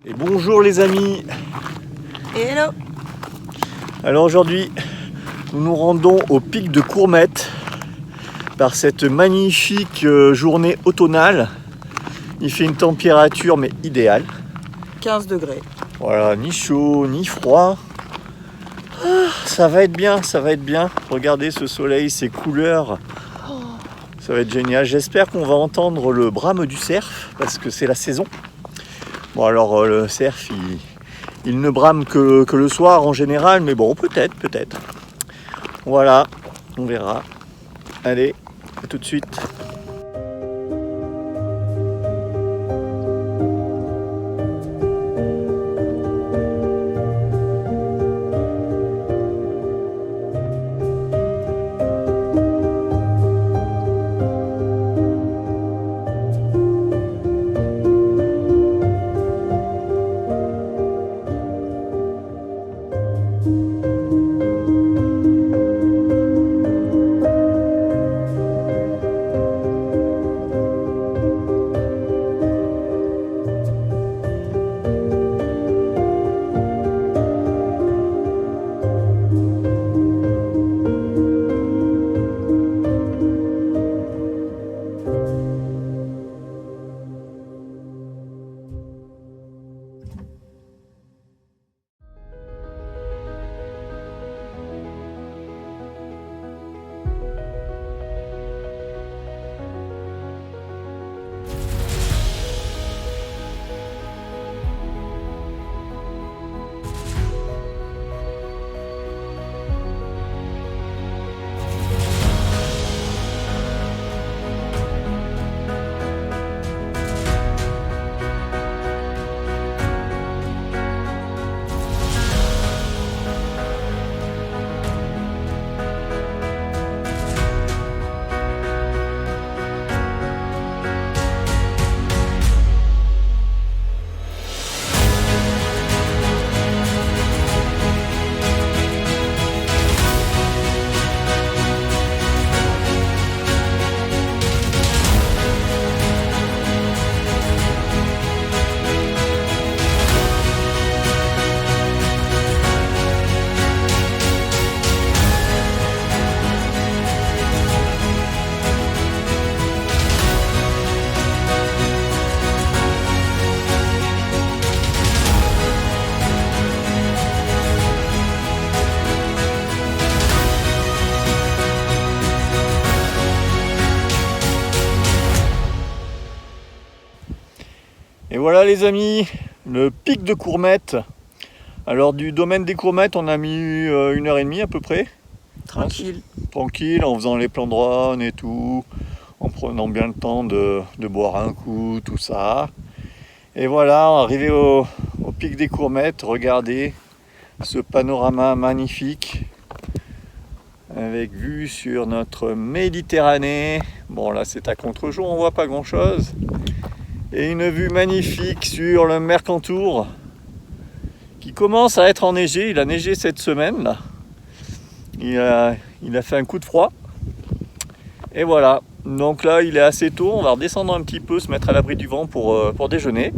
Et bonjour les amis. Hello. Alors aujourd'hui, nous nous rendons au pic de Courmette par cette magnifique journée automnale. Il fait une température mais idéale. 15 degrés. Voilà, ni chaud, ni froid. Ça va être bien, ça va être bien. Regardez ce soleil, ces couleurs. Ça va être génial. J'espère qu'on va entendre le brame du cerf parce que c'est la saison. Bon alors le cerf, il ne brame que le soir en général, mais bon, peut-être. Voilà, on verra. Allez, à tout de suite. Et voilà les amis, le pic de Courmette. Alors du domaine des Courmettes, on a mis 1h30 à peu près. Tranquille. Tranquille, en faisant les plans de drone et tout, en prenant bien le temps de boire un coup, tout ça. Et voilà, arrivé au pic des Courmettes, regardez ce panorama magnifique avec vue sur notre Méditerranée. Bon là c'est à contre-jour, on voit pas grand chose. Et une vue magnifique sur le Mercantour qui commence à être enneigé. Il a neigé cette semaine là. Il a fait un coup de froid. Et voilà. Donc là il est assez tôt. On va redescendre un petit peu, se mettre à l'abri du vent pour déjeuner.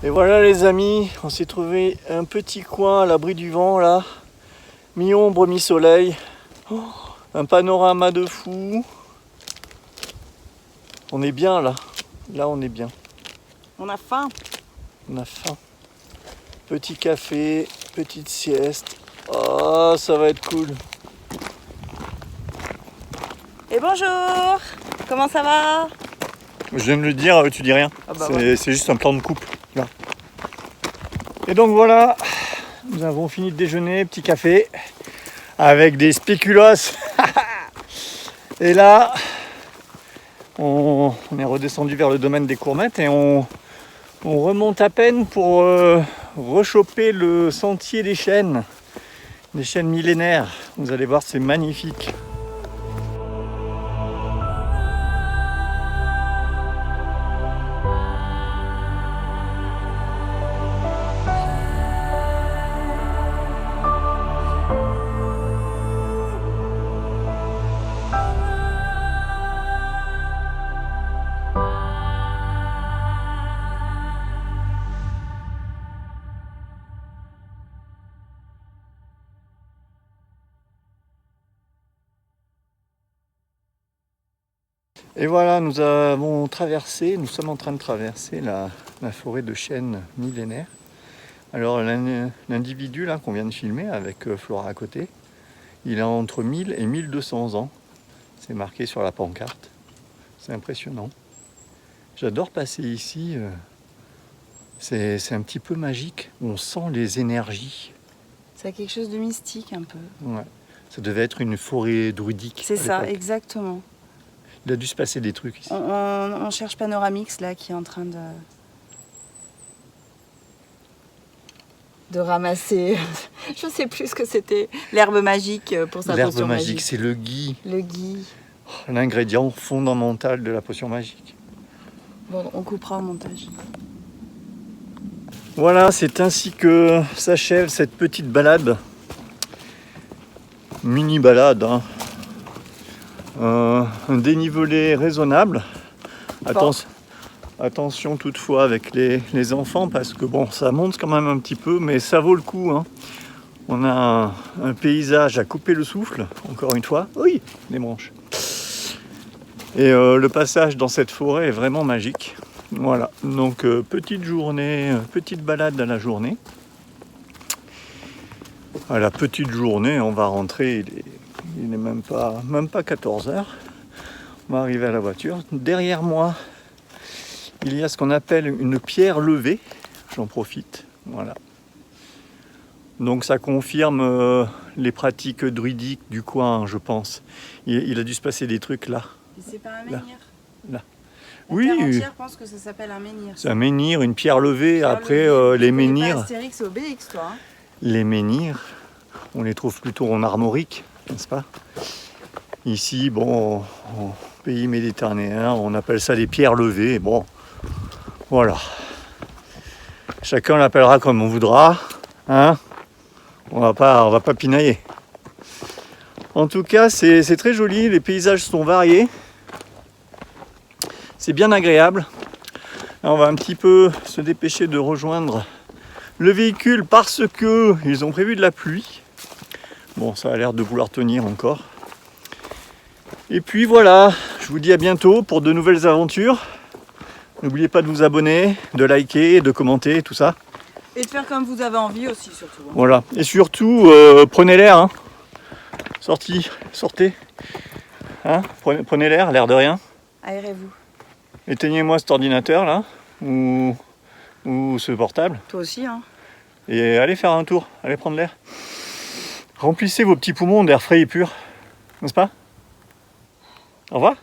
Et voilà les amis, on s'est trouvé un petit coin à l'abri du vent là, mi-ombre, mi-soleil, un panorama de fou. On est bien là, on est bien. On a faim. On a faim. Petit café, petite sieste. Oh, ça va être cool. Et bonjour. Comment ça va? Je viens de le dire, tu dis rien. Ah bah ouais. C'est juste un plan de coupe. Là. Et donc voilà, nous avons fini de déjeuner, petit café, avec des spéculoos. Et là, on est redescendu vers le domaine des Courmettes et on remonte à peine pour rechoper le sentier des chênes millénaires. Vous allez voir, c'est magnifique. Et voilà, nous sommes en train de traverser la forêt de chênes millénaires. Alors l'individu là qu'on vient de filmer avec Flora à côté, il a entre 1000 et 1200 ans. C'est marqué sur la pancarte. C'est impressionnant. J'adore passer ici. C'est un petit peu magique. On sent les énergies. Ça a quelque chose de mystique un peu. Ouais. Ça devait être une forêt druidique. C'est ça, exactement. Il a dû se passer des trucs ici. On cherche Panoramix là qui est en train de ramasser, je sais plus ce que c'était, l'herbe magique pour sa potion magique. L'herbe magique, c'est le gui. Le gui. L'ingrédient fondamental de la potion magique. Bon, on coupera au montage. Voilà, c'est ainsi que s'achève cette petite balade. Mini balade, hein. Un dénivelé raisonnable. Attention toutefois avec les enfants parce que bon, ça monte quand même un petit peu, mais ça vaut le coup, hein. On a un paysage à couper le souffle, encore une fois. Oui, les branches. Et le passage dans cette forêt est vraiment magique. Voilà, donc petite journée, petite balade à la journée. À la petite journée, on va rentrer, il n'est même pas 14h. On va arriver à la voiture. Derrière moi, il y a ce qu'on appelle une pierre levée. J'en profite, voilà. Donc ça confirme les pratiques druidiques du coin, je pense. Il a dû se passer des trucs là. C'est pas un menhir. Là. La Oui, terre entière pense que ça s'appelle un menhir. c'est un menhir, une pierre levée. Après, les menhirs. Astérix et Obélix, toi. Hein. Les menhirs, on les trouve plutôt en armorique, n'est-ce pas? Ici, bon, en pays méditerranéen, on appelle ça des pierres levées. Bon, voilà. Chacun l'appellera comme on voudra, hein? On va pas pinailler. En tout cas, c'est très joli, les paysages sont variés. C'est bien agréable. Là, on va un petit peu se dépêcher de rejoindre le véhicule parce que ils ont prévu de la pluie. Bon, ça a l'air de vouloir tenir encore. Et puis voilà, je vous dis à bientôt pour de nouvelles aventures. N'oubliez pas de vous abonner, de liker, de commenter, tout ça. Et de faire comme vous avez envie aussi, surtout. Hein. Voilà. Et surtout, prenez l'air. Hein. Sortez. Hein, prenez l'air de rien. Aérez-vous. Éteignez-moi cet ordinateur là, ou ce portable. Toi aussi, hein. Et allez faire un tour, allez prendre l'air. Remplissez vos petits poumons d'air frais et pur, n'est-ce pas? Au revoir.